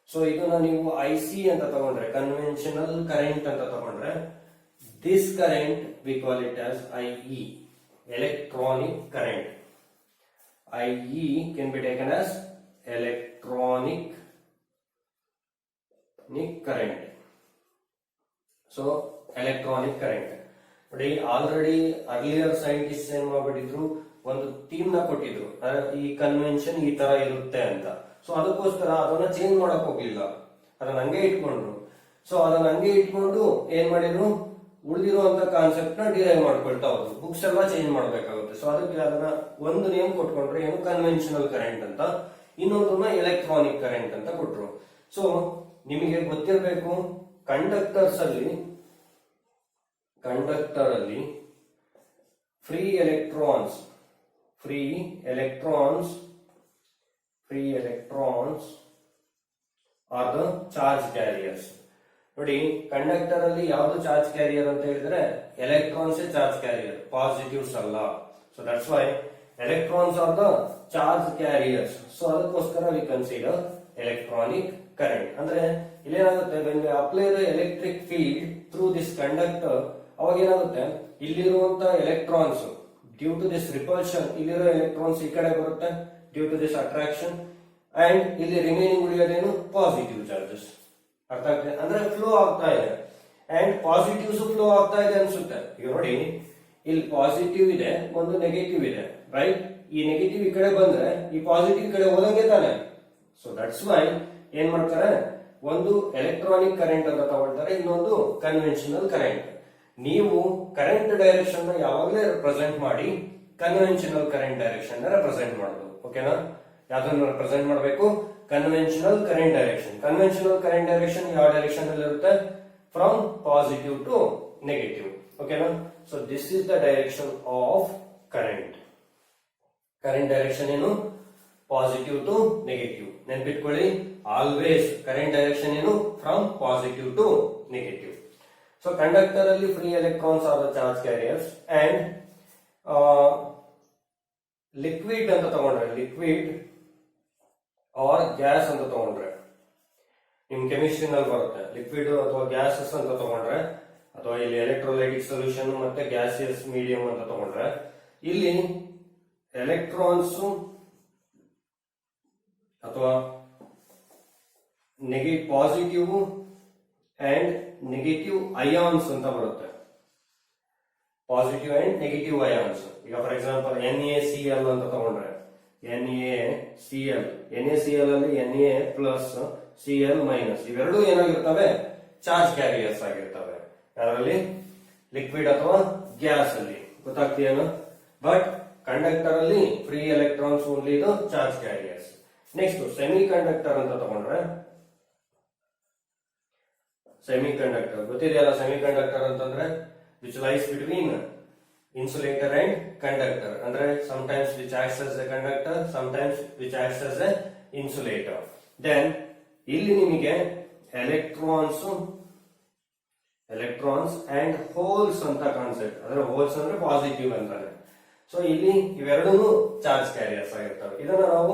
ಸೊ ಇದನ್ನ ನೀವು IC ಅಂತ ತಗೊಂಡ್ರೆ, ಕನ್ವೆನ್ಷನಲ್ ಕರೆಂಟ್ ಅಂತ ತಗೊಂಡ್ರೆ, this current we call it as IE, electronic current. IE can be taken as electronic current. So electronic current. ನೋಡಿ, ಆಲ್ರೆಡಿ ಅರ್ಲಿಯರ್ ಸೈಂಟಿಸ್ಟ್ ಏನ್ ಮಾಡ್ಬಿಟ್ಟಿದ್ರು, ಒಂದು ಥೀಮ್ ನ ಕೊಟ್ಟಿದ್ರು, ಈ ಕನ್ವೆನ್ಷನ್ ಈ ತರ ಇರುತ್ತೆ ಅಂತ. ಸೊ ಅದಕ್ಕೋಸ್ಕರ ಅದನ್ನ ಚೇಂಜ್ ಮಾಡಕ್ ಹೋಗ್ಲಿಲ್ಲ, ಅದನ್ನ ಹಂಗೆ ಇಟ್ಕೊಂಡ್ರು. ಸೊ ಅದನ್ನ ಹಂಗೆ ಇಟ್ಕೊಂಡು ಏನ್ ಮಾಡಿದ್ರು, ಉಳಿದಿರುವಂತ ಕಾನ್ಸೆಪ್ಟ್ ನ ಡಿರೈವ್ ಮಾಡ್ಕೊಳ್ತಾ ಹೋದ್ರು. ಬುಕ್ಸ್ ಎಲ್ಲ ಚೇಂಜ್ ಮಾಡ್ಬೇಕಾಗುತ್ತೆ. ಸೊ ಅದಕ್ಕೆ ಅದನ್ನ ಒಂದು ನೇಮ್ ಕೊಟ್ಕೊಂಡ್ರೆ ಏನು, ಕನ್ವೆನ್ಷನಲ್ ಕರೆಂಟ್ ಅಂತ, ಇನ್ನೊಂದನ್ನ ಎಲೆಕ್ಟ್ರಾನಿಕ್ ಕರೆಂಟ್ ಅಂತ ಕೊಟ್ರು. ಸೊ ನಿಮಗೆ ಗೊತ್ತಿರಬೇಕು, ಕಂಡಕ್ಟರ್ ಅಲ್ಲಿ free electrons are the charge carriers. ನೋಡಿ, ಕಂಡಕ್ಟರ್ ಅಲ್ಲಿ ಯಾವ್ದು ಚಾರ್ಜ್ ಕ್ಯಾರಿಯರ್ ಅಂತ ಹೇಳಿದ್ರೆ ಎಲೆಕ್ಟ್ರಾನ್ಸ್ ಚಾರ್ಜ್ ಕ್ಯಾರಿಯರ್, ಪಾಸಿಟಿವ್ಸ್ ಅಲ್ಲ. So that's why electrons are the charge carriers. So ಅದಕ್ಕೋಸ್ಕರ ವಿ ಕನ್ಸಿಡರ್ ಎಲೆಕ್ಟ್ರಾನಿಕ್ ಕರೆಂಟ್. ಅಂದ್ರೆ ಇಲ್ಲೇನಾಗುತ್ತೆ, when we apply the electric field through this conductor, ಅವಾಗ ಏನಾಗುತ್ತೆ, ಇಲ್ಲಿರುವಂತ electrons due to this repulsion, ಇಲ್ಲಿರೋ electrons ಈ ಕಡೆ ಬರುತ್ತೆ due to this attraction, and ಇಲ್ಲಿ ರಿಮೈನಿಂಗ್ ಉಳಿಯೋದೇನು, ಪಾಸಿಟಿವ್ ಚಾರ್ಜಸ್. ಅರ್ಥ ಆಗ್ತದೆ? ಅಂದ್ರೆ ಫ್ಲೋ ಆಗ್ತಾ ಇದೆ, ಅಂಡ್ ಪಾಸಿಟಿವ್ಸ್ ಫ್ಲೋ ಆಗ್ತಾ ಇದೆ ಅನ್ಸುತ್ತೆ. ಈಗ ನೋಡಿ, ಇಲ್ಲಿ ಪಾಸಿಟಿವ್ ಇದೆ, ಒಂದು ನೆಗೆಟಿವ್ ಇದೆ, ರೈಟ್? ಈ ನೆಗೆಟಿವ್ ಈ ಕಡೆ ಬಂದ್ರೆ ಈ ಪಾಸಿಟಿವ್ ಕಡೆ ಹೋದಂಗೆ ತಾನೆ. ಸೊ ದಟ್ಸ್ ವೈ ಏನ್ ಮಾಡ್ತಾರೆ, ಒಂದು ಎಲೆಕ್ಟ್ರಾನಿಕ್ ಕರೆಂಟ್ ಅಂತ ತಗೊಳ್ತಾರೆ, ಇನ್ನೊಂದು ಕನ್ವೆನ್ಷನಲ್ ಕರೆಂಟ್. ನೀವು ಕರೆಂಟ್ ಡೈರೆಕ್ಷನ್ ನ ಯಾವಾಗಲೇ ರೆಪ್ರೆಸೆಂಟ್ ಮಾಡಿ ಕನ್ವೆನ್ಷನಲ್ ಕರೆಂಟ್ ಡೈರೆಕ್ಷನ್ ನ ರೆಪ್ರೆಸೆಂಟ್ ಮಾಡೋದು. ಓಕೆನಾ? ಯಾವ್ದನ್ನ ರೆಪ್ರೆಸೆಂಟ್ ಮಾಡಬೇಕು? Conventional current direction. Conventional current direction ಯಾವ ಡೈರೆಕ್ಷನ್ ಅಲ್ಲಿ ಇರುತ್ತೆ? From positive to negative. ಓಕೆನಾ. So this is the direction of current. Current direction ಏನು? Positive to negative. ನೆನ್ಪಿಟ್ಕೊಳ್ಳಿ, ಆಲ್ವೇಸ್ ಕರೆಂಟ್ ಡೈರೆಕ್ಷನ್ ಏನು? From positive to negative. So conductor ಅಲ್ಲಿ free electrons are the charge carriers and liquid ಅಂತ ತಗೊಂಡ್ರೆ, liquid R gas ಅಂತ ತಗೊಂಡ್ರೆ, ನಿಮ್ ಕೆಮಿಸ್ಟ್ರಿನಲ್ಲಿ ಬರುತ್ತೆ ಲಿಕ್ವಿಡ್ ಅಥವಾ ಗ್ಯಾಸಸ್ ಅಂತ ತಗೊಂಡ್ರೆ, ಅಥವಾ ಇಲ್ಲಿ ಎಲೆಕ್ಟ್ರೋಲೈಟಿಕ್ ಸೊಲ್ಯೂಷನ್ ಮತ್ತೆ ಗ್ಯಾಸಿಯಸ್ ಮೀಡಿಯಂ ಅಂತ ತಗೊಂಡ್ರೆ, ಇಲ್ಲಿ ಎಲೆಕ್ಟ್ರಾನ್ಸ್ ಅಥವಾ ಪಾಸಿಟಿವ್ ಅಂಡ್ ನೆಗೆಟಿವ್ ಅಯಾನ್ಸ್ ಅಂತ ಬರುತ್ತೆ. Positive and negative ions. ಈಗ ಫಾರ್ ಎಕ್ಸಾಂಪಲ್ NaCl ಅಂತ ತಗೊಂಡ್ರೆ, NaCl ಅಲ್ಲಿ Na ಪ್ಲಸ್ Cl ಮೈನಸ್, ಇವೆರಡೂ ಏನಾಗಿರ್ತವೆ? ಚಾರ್ಜ್ ಕ್ಯಾರಿಯರ್ಸ್ ಆಗಿರ್ತವೆ. ಅದರಲ್ಲಿ ಲಿಕ್ವಿಡ್ ಅಥವಾ ಗ್ಯಾಸ್ ಅಲ್ಲಿ, ಗೊತ್ತಾಗ್ತೀಯೇನು? ಬಟ್ ಕಂಡಕ್ಟರ್ ಅಲ್ಲಿ ಫ್ರೀ ಎಲೆಕ್ಟ್ರಾನ್ಸ್ ಓನ್ಲಿ, ಇದು charge carriers. Next semiconductor ಅಂತ ತಗೊಂಡ್ರೆ, ಸೆಮಿ ಕಂಡಕ್ಟರ್ ಗೊತ್ತಿದೆಯಲ್ಲ. ಸೆಮಿ ಕಂಡಕ್ಟರ್ ಅಂತಂದ್ರೆ which lies between insulator and conductor, ಅಂದ್ರೆ sometimes which acts as a conductor, sometimes which acts as a insulator. Then ಇಲ್ಲಿ ನಿಮಗೆ electrons and holes ಅಂತ concept. ಅಂದ್ರೆ holes ಅಂದ್ರೆ ಪಾಸಿಟಿವ್ ಅಂತಾರೆ. ಸೊ ಇಲ್ಲಿ ಇವೆರಡೂ ಚಾರ್ಜ್ ಕ್ಯಾರಿಯರ್ಸ್ ಆಗಿರ್ತವೆ. ಇದನ್ನ ನಾವು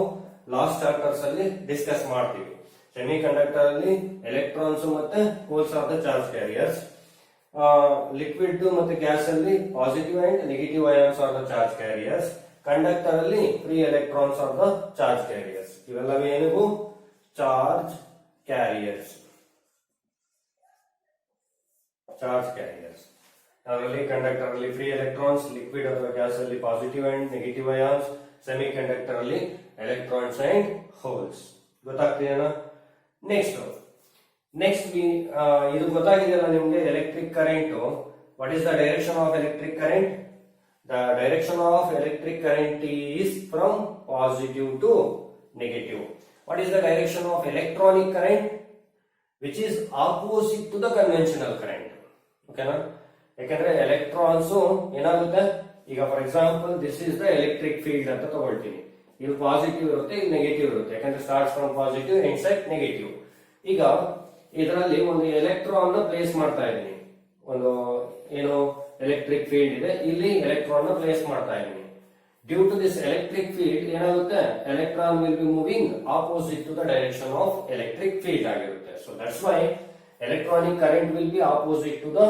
ಲಾಸ್ಟ್ ಚಾಪ್ಟರ್ಸ್ ಅಲ್ಲಿ ಡಿಸ್ಕಸ್ ಮಾಡ್ತೀವಿ. ಸೆಮಿ ಕಂಡಕ್ಟರ್ ಅಲ್ಲಿ ಎಲೆಕ್ಟ್ರಾನ್ಸ್ ಮತ್ತೆ holes are the charge carriers. Liquid ಮತ್ತೆ ಗ್ಯಾಸ್ ಅಲ್ಲಿ positive and negative ions are the charge carriers. Conductor ಅಲ್ಲಿ free electrons are the charge carriers. ಇವೆಲ್ಲವೇ ಏನಿವು? Charge carriers. Charge carriers. ಅದರಲ್ಲಿ ಕಂಡಕ್ಟರ್ ಅಲ್ಲಿ ಫ್ರೀ ಎಲೆಕ್ಟ್ರಾನ್ಸ್, ಲಿಕ್ವಿಡ್ ಅಥವಾ gas ಅಲ್ಲಿ positive and negative ions, semiconductor ಅಲ್ಲಿ electrons and holes. ಗೊತ್ತಾಗ್ತೀಯೇನಾ? Next ಇದು ಗೊತ್ತಾಗಿದೆಯಲ್ಲ ನಿಮ್ಗೆ, electric current. What is the direction of electric current? The direction of electric current is from positive to negative. What is the direction of electronic current? Which is opposite to the conventional current. ಓಕೆನಾ? ಯಾಕಂದ್ರೆ electrons ಏನಾಗುತ್ತೆ, ಈಗ for example this is the electric field ಅಂತ ತಗೊಳ್ತೀನಿ. ಇಲ್ಲಿ positive ಇರುತ್ತೆ, ಇಲ್ಲಿ negative ಇರುತ್ತೆ. ಯಾಕಂದ್ರೆ start from positive ends at negative. ಈಗ ಇದರಲ್ಲಿ ಒಂದು ಎಲೆಕ್ಟ್ರಾನ್ ಪ್ಲೇಸ್ ಮಾಡ್ತಾ ಇದ್ದೀನಿ. ಒಂದು ಏನು ಎಲೆಕ್ಟ್ರಿಕ್ ಫೀಲ್ಡ್ ಇದೆ, ಇಲ್ಲಿ ಎಲೆಕ್ಟ್ರಾನ್ ಪ್ಲೇಸ್ ಮಾಡ್ತಾ ಇದ್ದೀನಿ. Due to this electric field ಏನಾಗುತ್ತೆ, electron will be moving opposite to the direction of electric field ಆಗಿರುತ್ತೆ. So that's why electronic current will be opposite to the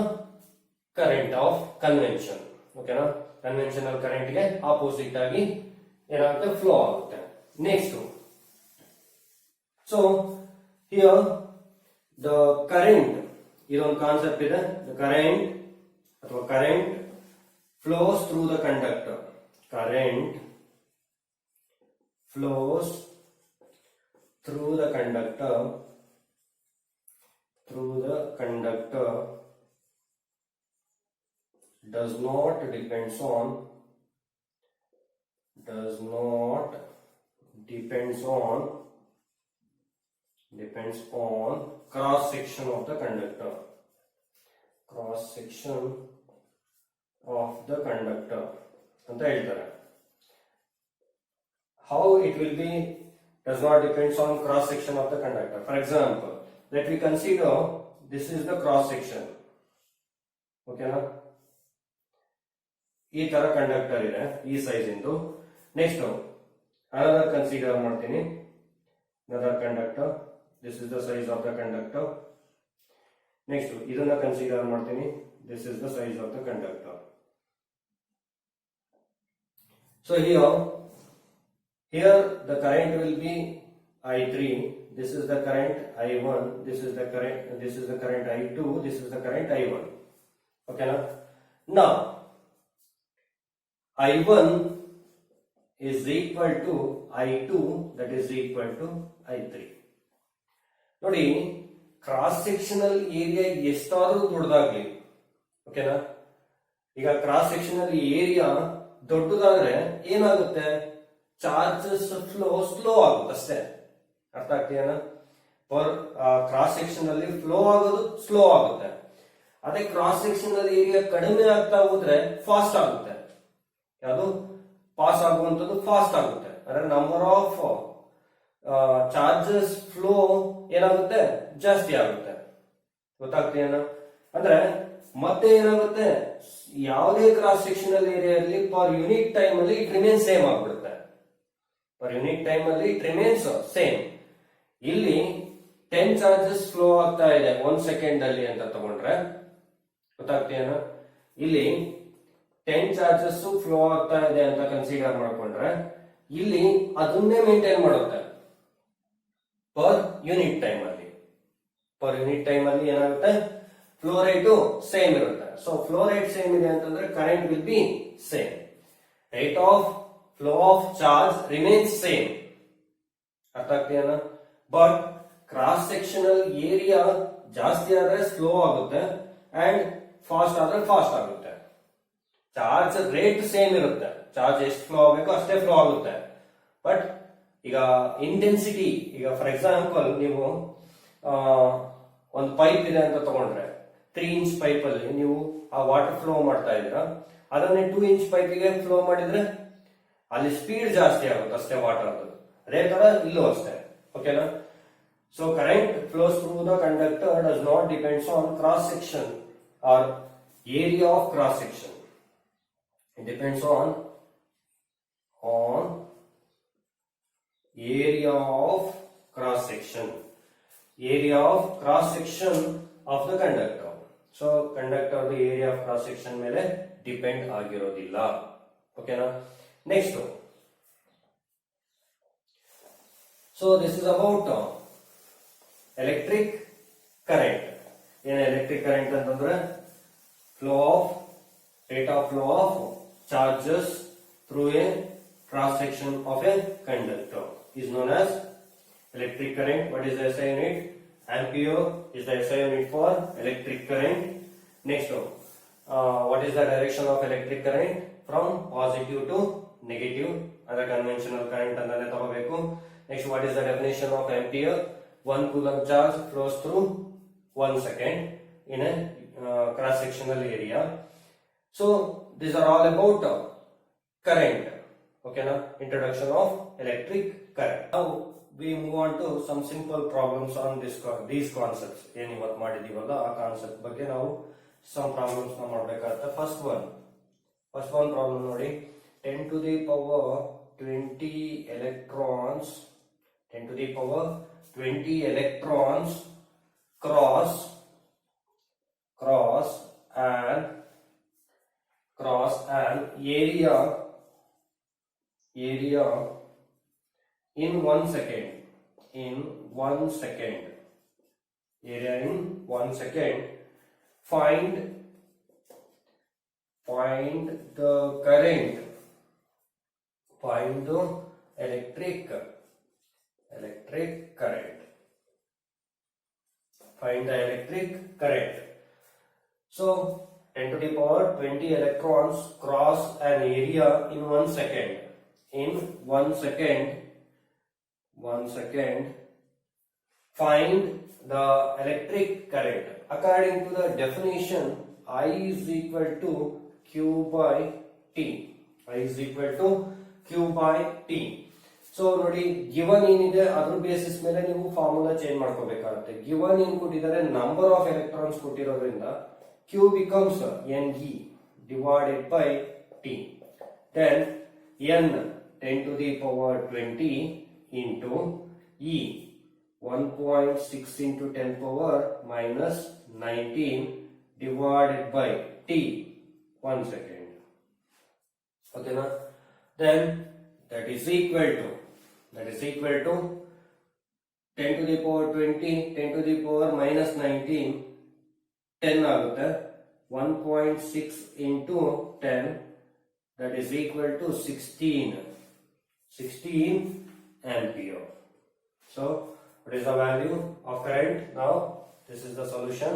current of convention. ಓಕೆನಾ? Conventional current ಗೆ opposite ಆಗಿ ಏನಾಗುತ್ತೆ, flow ಆಗುತ್ತೆ. Next, so here the current, ಇದೊಂದು concept ಇದೆ. The current ಅಥವಾ current flows through the conductor. Current flows through the conductor. Does not depends on cross section of the conductor. ಅಂತ ಹೇಳ್ತಾರೆ. How it will be does not depends on cross section of the conductor. For example, let we consider this is the cross section. Okay na? ಈ ತರ conductor ಇದೆ, ಈ size ಇಂದು. Next another consider ಮಾಡ್ತೀನಿ. Another conductor, this is the size of the conductor. Next ಇದನ್ನ consider ಮಾಡ್ತೀನಿ. This is the size of the conductor. So here the current will be I3. This is the current I1. This is the current I2. This is the current I1. Okay na? Now I1 is equal to I2, that is equal to I3. ನೋಡಿ, cross sectional area ಎಷ್ಟಾದ್ರೂ ದೊಡ್ಡದಾಗ್ಲಿ, ಓಕೆನಾ? ಈಗ cross sectional area ದೊಡ್ಡದಾದ್ರೆ ಏನಾಗುತ್ತೆ, charges flow slow ಆಗುತ್ತೆ ಅಷ್ಟೇ. ಅರ್ಥ ಆಗ್ತೀಯನಾ? Cross section ಅಲ್ಲಿ flow ಆಗೋದು ಸ್ಲೋ ಆಗುತ್ತೆ. ಅದೇ ಕ್ರಾಸ್ ಸೆಕ್ಷನಲ್ ಏರಿಯಾ ಕಡಿಮೆ ಆಗ್ತಾ ಹೋದ್ರೆ ಫಾಸ್ಟ್ ಆಗುತ್ತೆ. ಯಾವುದು ಪಾಸ್ ಆಗುವಂತದ್ದು ಫಾಸ್ಟ್ ಆಗುತ್ತೆ. ಅಂದ್ರೆ ನಂಬರ್ ಆಫ್ ಚಾರ್ಜಸ್ ಫ್ಲೋ ಏನಾಗುತ್ತೆ ಜಾಸ್ತಿ ಆಗುತ್ತೆ. ಗೊತ್ತಾಗ್ತೀಯನ? ಅಂದ್ರೆ ಮತ್ತೆ ಏನಾಗುತ್ತೆ, ಯಾವುದೇ ಕ್ರಾಸ್ ಸೆಕ್ಷನಲ್ ಏರಿಯಾದಲ್ಲಿ ಪರ್ ಯೂನಿಟ್ ಟೈಮ್ ಅಲ್ಲಿ ಇಟ್ ರಿಮೇನ್ಸ್ ಸೇಮ್ ಆಗ್ಬಿಡುತ್ತೆ. ಪರ್ ಯೂನಿಟ್ ಟೈಮ್ ಅಲ್ಲಿ ಇಟ್ ರಿಮೇನ್ಸ್ ಸೇಮ್. ಇಲ್ಲಿ 10 ಚಾರ್ಜಸ್ ಫ್ಲೋ ಆಗ್ತಾ ಇದೆ 1 ಸೆಕೆಂಡ್ ಅಲ್ಲಿ ಅಂತ ತಗೊಂಡ್ರೆ, ಗೊತ್ತಾಗ್ತೀಯನ? ಇಲ್ಲಿ 10 ಚಾರ್ಜಸ್ ಫ್ಲೋ ಆಗ್ತಾ ಇದೆ ಅಂತ ಕನ್ಸಿಡರ್ ಮಾಡ್ಕೊಂಡ್ರೆ ಇಲ್ಲಿ ಅದನ್ನೇ ಮೇಂಟೈನ್ ಮಾಡುತ್ತೆ ಪರ್ ಯೂನಿಟ್ ಟೈಮ್ ಅಲ್ಲಿ. ಪರ್ ಯೂನಿಟ್ ಟೈಮ್ ಅಲ್ಲಿ ಏನಾಗುತ್ತೆ, ಫ್ಲೋ ರೇಟ್ ಸೇಮ್ ಇರುತ್ತೆ. ಸೊ ಫ್ಲೋ ರೇಟ್ ಸೇಮ್ ಇದೆ ಅಂತಂದ್ರೆ current will B same. Rate of flow of charge remains same. ಅರ್ಥ ಆಗ್ತೀಯನ? ಬಟ್ ಕ್ರಾಸ್ ಸೆಕ್ಷನಲ್ ಏರಿಯಾ ಜಾಸ್ತಿ ಆದ್ರೆ ಸ್ಲೋ ಆಗುತ್ತೆ ಅಂಡ್ ಫಾಸ್ಟ್ ಆದ್ರೆ ಫಾಸ್ಟ್ ಆಗುತ್ತೆ. ಚಾರ್ಜ್ ರೇಟ್ ಸೇಮ್ ಇರುತ್ತೆ, ಚಾರ್ಜ್ ಎಷ್ಟು ಫ್ಲೋ ಆಗಬೇಕು ಅಷ್ಟೇ ಫ್ಲೋ ಆಗುತ್ತೆ. ಬಟ್ ಈಗ ಇಂಟೆನ್ಸಿಟಿ, ಈಗ ಫಾರ್ ಎಕ್ಸಾಂಪಲ್ ನೀವು ಒಂದು ಪೈಪ್ ಇದೆ ಅಂತ ತಗೊಂಡ್ರೆ 3 ಇಂಚ್ ಪೈಪ್ ಅಲ್ಲಿ ನೀವು ಆ ವಾಟರ್ ಫ್ಲೋ ಮಾಡ್ತಾ ಇದ್ದೀರಾ, ಅದನ್ನೇ 2 ಇಂಚ್ ಪೈಪಿಗೆ ಫ್ಲೋ ಮಾಡಿದ್ರೆ ಅಲ್ಲಿ ಸ್ಪೀಡ್ ಜಾಸ್ತಿ ಆಗುತ್ತೆ ಅಷ್ಟೇ ವಾಟರ್. ಅದೇ ತರ ಇಲ್ಲೂ ಅಷ್ಟೇ. ಓಕೆನಾ? So current flows through the conductor does not depends on cross section or area of cross section. It depends on area of cross section, area of cross section of the conductor. So conductor the area of cross section ಮೇಲೆ depend ಆಗಿರೋದಿಲ್ಲ. ಓಕೆನಾ? Next, so this is about electric current. ಏನು electric current ಅಂತಂದ್ರೆ flow of rate of flow of charges through a cross section of a conductor is known as electric current. What is the SI unit? Ampere is the SI unit for electric current. Next, what is the direction of electric current? From positive to negative. Other conventional current andane tagobeku. Next, what is the definition of ampere? 1 coulomb charge flows through 1 second in a cross sectional area. So these are all about current. Okay, now introduction of electric current. Now we move on to some simple problems on these concepts. ಏನು ಇವತ್ತು ಮಾಡಿದೀವಲ್ಲ ಆ concept ಬಗ್ಗೆ ನಾವು some problems ನ ಮಾಡಬೇಕಾಗುತ್ತೆ. First one problem ನೋಡಿ. 10 to the power 20 electrons, 10 to the power 20 electrons cross an area in 1 second. Area in 1 second. Find the current. Find the electric current. Find the electric current. So 10 to the power 20 electrons cross an area in 1 second. In 1 second, find the electric current. According to the definition, I is equal to Q by T. I is equal to Q by T. So ನೋಡಿ, given ಏನಿದೆ ಅದ್ರ basis ಮೇಲೆ ನೀವು formula change ಮಾಡ್ಕೋಬೇಕಾಗುತ್ತೆ. Given ಏನ್ ಕೊಟ್ಟಿದ್ದಾರೆ, number of electrons ಕೊಟ್ಟಿರೋದ್ರಿಂದ Q becomes Ne divided by T. Then N 10 to the power 20 into E 1.6 into 10 power minus 19 divided by T 1 second. Okay, na? Then that is equal to 10 to the power 20, 10 to the power minus 19, 10 ಆಗುತ್ತೆ. 1.6 into 10, that is equal to 16 ampere. So what is the value of current? Now this is the solution.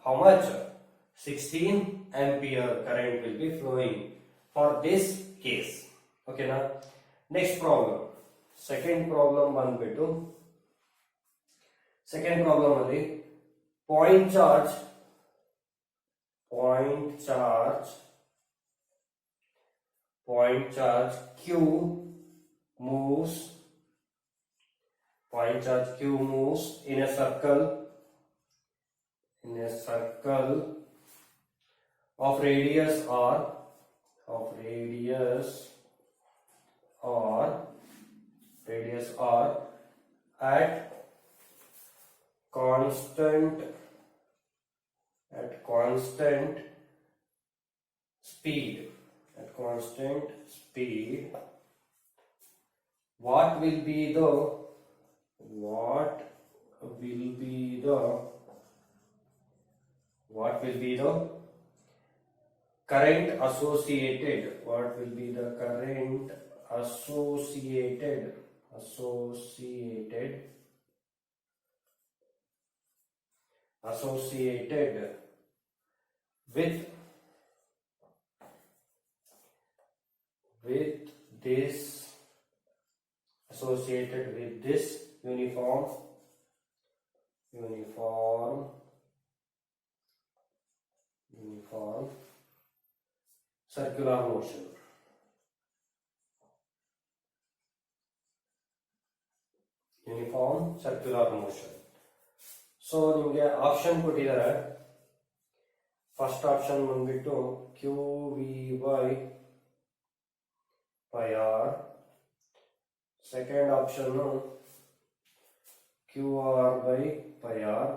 How much? 16 ampere current will be flowing for this case. Okay, now next problem. Second problem ಬಂದ್ಬಿಟ್ಟು, second problem ಅಲ್ಲಿ point charge point charge q moves in a circle of radius r at constant speed. What will be the current associated? What will be the current associated with this uniform circular motion? So ನಿಮಗೆ option ಕೊಟ್ಟಿದ್ದಾರೆ. First option ಬಂದ್ಬಿಟ್ಟು q v by pi r, second option q r by pi r,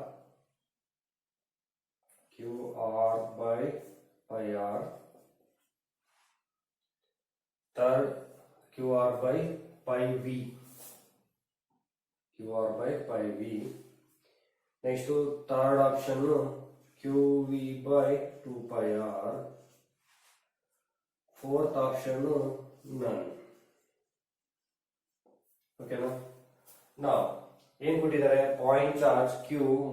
third q r by pi v. Next to third option QV by 2 pi r. Fourth option none. Okay now ಏನು ಕೊಟ್ಟಿದ್ದಾರೆ? Point charge Q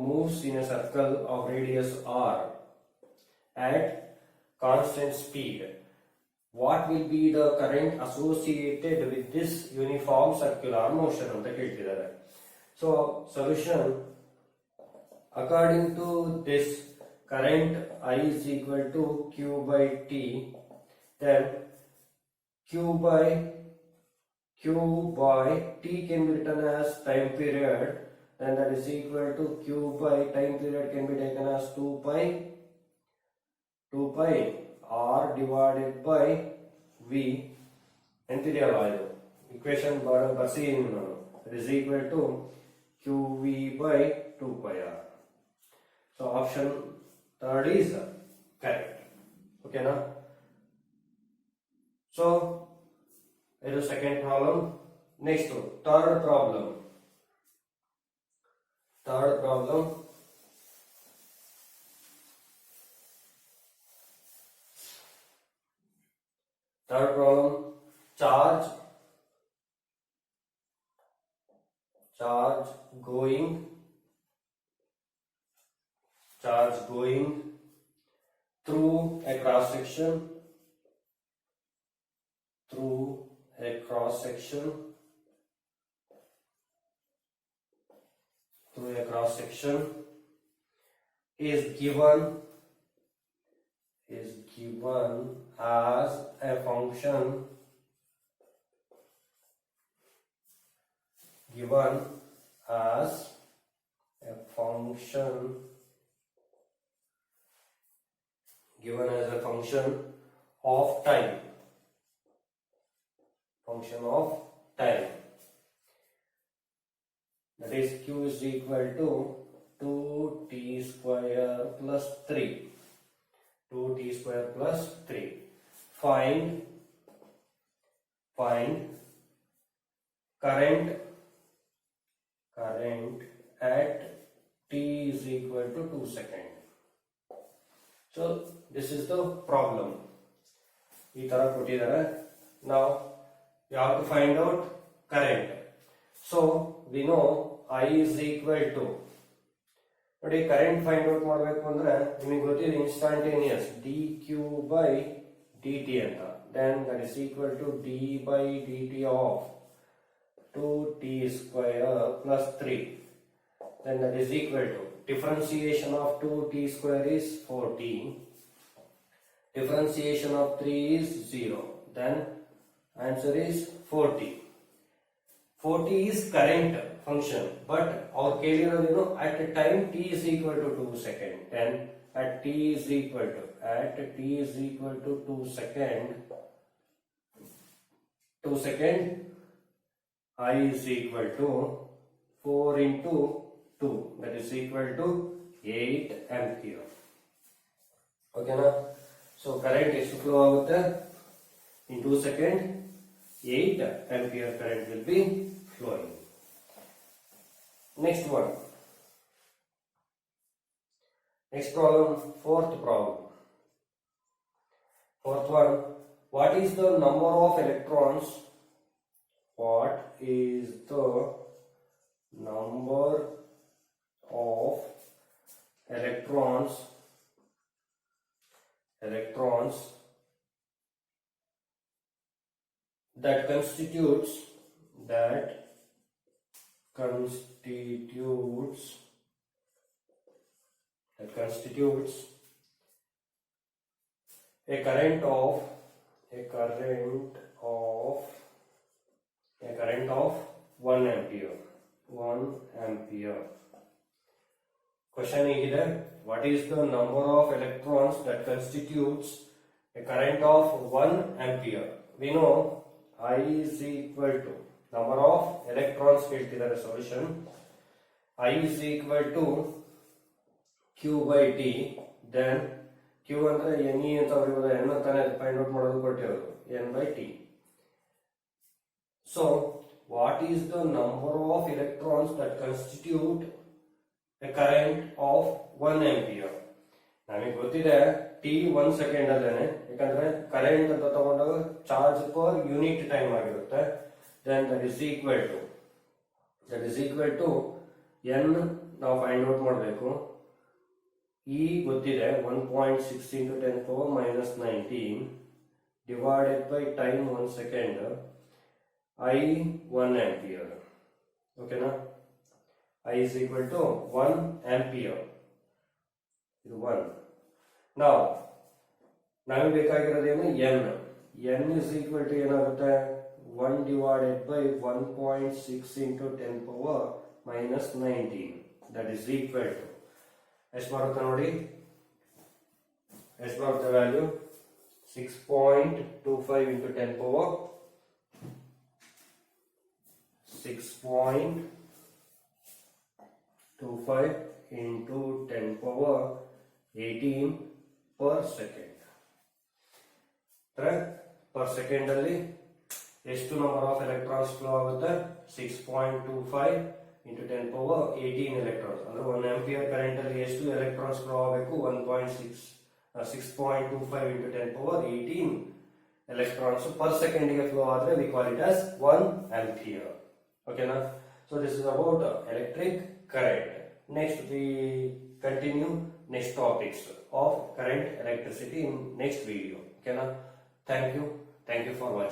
moves in a circle of radius r at constant speed. What will be the current associated with this uniform circular motion ಅಂತ ಕೇಳ್ತಿದ್ದಾರೆ. So solution, according to this, current I is equal to Q by T, then Q by T can be written as time period, then that is equal to Q by time period can be taken as 2 pi R divided by V. ಎಂತಿದೆಯಲ್ಲ ಇದು equation ಬರ್ಸಿ ನಾನು, that is equal to QV by 2 pi R. So option third is correct. Okay now. So it is second problem. Next third problem. Charge going through a cross section is given as a function of time. That is Q is equal to 2t square plus 3. Find current at t is equal to 2 seconds. So this is the problem. ಈ ತರ ಕೊಟ್ಟಿದ್ದಾರೆ. Now you have to find out current. So we know I is equal to, ನೋಡಿ current find out ಮಾಡಬೇಕು ಅಂದ್ರೆ ನಿಮಗೆ ಗೊತ್ತಿದೆ instantaneous dq by dt ಅಂತ. Then that is equal to d by dt of 2t square plus 3. Then that is equal to differentiation of 2t square is 4t differentiation of 3 is 0, then answer is 40. 40 is current function, but our ಕೇಳಿರೋದೇನು at time t is equal to 2 second, then at t is equal to 2 second I is equal to 4 into 2, that is equal to 8 ampere. Okay na? So current ಎಷ್ಟು flow ಆಗುತ್ತೆ in 2 seconds 8 ampere current will be flowing. Next one. Next problem, fourth problem. Fourth one, what is the number of electrons? What is the number of electrons that constitutes a current of 1 ampere. Question is, what is the number of electrons that constitutes a current of 1 ampere? We know I is equal to number of electrons ಹೇಳ್ತಿದ್ದಾರೆ solution. I is equal to Q by T, then Q ಅಂದ್ರೆ Ne ಅಂತ ಬರೆಯೋದು, N ಅಂತಾನೆ find out ಮಾಡೋದು ಕೊಟ್ಟಿರೋದು, N by T. So what is the number of electrons that constitute a current of 1 ampere? ನಮಗೆ ಗೊತ್ತಿದೆ T 1 second ಅಲ್ಲೇನೆ, ಯಾಕಂದ್ರೆ ಕರೆಂಟ್ ಅಂತ ತಗೊಂಡಾಗ ಚಾರ್ಜ್ ಪರ್ ಯೂನಿಟ್ ಟೈಮ್ ಆಗಿರುತ್ತೆ. then that is equal to N ನಾವು ಫೈಂಡ್ ಔಟ್ ಮಾಡಬೇಕು. E ಗೊತ್ತಿದೆ 1.6 into 10 power minus 19 divided by time 1 second, I 1 ampere. Okay na? I is equal to 1 ampere. ಇದು 1. Now ನಮಗೆ ಬೇಕಾಗಿರೋದೇನು n is equal to ಏನಾಗುತ್ತೆ 1 divided by 1.6 into 10 power minus 19, that is equal to ಎಷ್ಟು ಬರುತ್ತೆ ನೋಡಿ, ಎಷ್ಟು ಬರುತ್ತೆ value 6.25 into 10 power 6.25 into 10 power 18 per second. per second ಅಲ್ಲಿ ಎಷ್ಟು ನಂಬರ್ ಆಫ್ ಎಲೆಕ್ಟ್ರಾನ್ಸ್ ಫ್ಲೋ ಆಗುತ್ತೆ 6.25 into 10 power 18 electrons, ಅಂದ್ರೆ 1 ampere current ಅಲ್ಲಿ ಎಷ್ಟು ಎಲೆಕ್ಟ್ರಾನ್ಸ್ ಫ್ಲೋ ಆಗಬೇಕು 6.25 into 10 power 18 electrons per second ಗೆ ಫ್ಲೋ ಆದ್ರೆ we call it as 1 ampere. Okay na? So this is about electric current. Next we continue next topics of current, electricity in next video. Okay na? Thank you for watching.